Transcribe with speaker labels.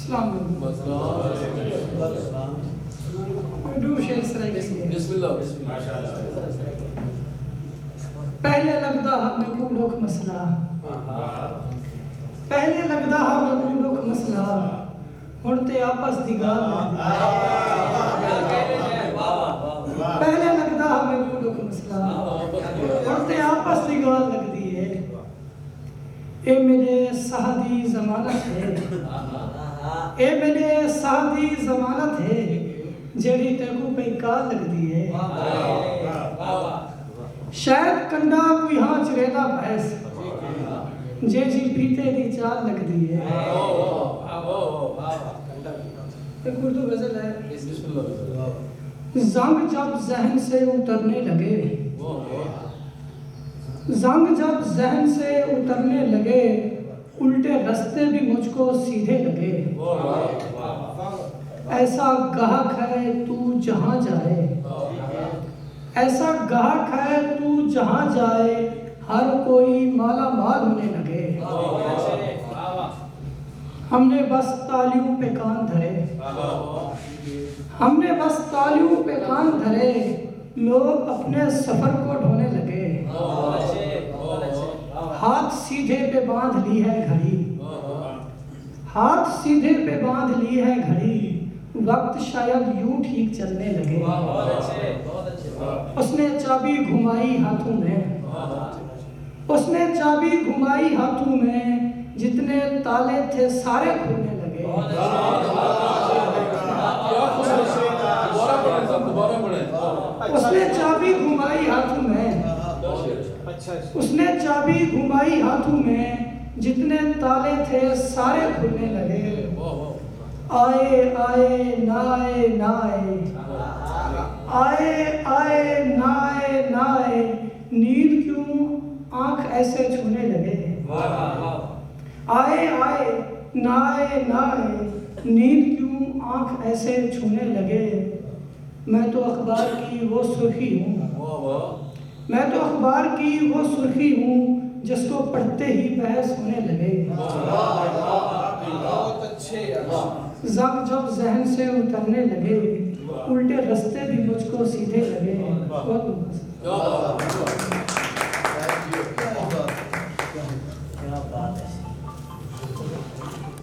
Speaker 1: अस्सलाम पहले लगदा हमें कूड़ोक मसला, पहले लगदा हमें कूड़ोक मसला, हुण ते आपस दी गाल पहले लगदा हमें कूड़ोक मसला, हुण ते आपस दी गाल लगदी है। ए मेरे साहदी जमानत है, ए मेरे साहदी जमानत है, जेड़ी तेकू पे काल लगदी है। शायद कंडा कोई हाँ चरेदा भैंस, जे जी पीते दी चाल लगदी है। एक उर्दू गजल है। जंग जब जहन से उतरने लगे, जंग जब जहन से उतरने लगे, उल्टे रास्ते भी मुझको सीधे लगे। ऐसा गाहक है तू जहाँ जाए, ऐसा गाहक है तू जहाँ जाए, हर कोई माला माल होने लगे। हमने बस तालियों पे कान धरे, हमने बस तालियों पे कान धरे, लोग अपने सफर को ढोने लगे। हाथ सीधे पे बांध ली है घड़ी, हाथ सीधे पे बांध ली है घड़ी, वक्त शायद यूं ठीक चलने लगे। उसने चाबी घुमाई हाथों में, उसने चाबी घुमाई हाथों में, जितने ताले थे सारे खुलने लगे। उसने चाबी घुमाई हाथों में, उसने चाबी घुमाई हाथों में, जितने ताले थे सारे खुलने लगे। आए आए ना आए ना आए, आए आए ना आए ना आए, नींद क्यों आंख ऐसे छूने लगे। आए आए ना आए ना आए, नींद क्यों आंख ऐसे छूने लगे। मैं तो अखबार की वो सुर्खी हूँ, मैं तो अखबार की वो सुर्खी हूँ, जिसको पढ़ते ही बहस होने लगे। जंग जब जहन से उतरने लगे, उल्टे रास्ते भी मुझको सीधे लगे।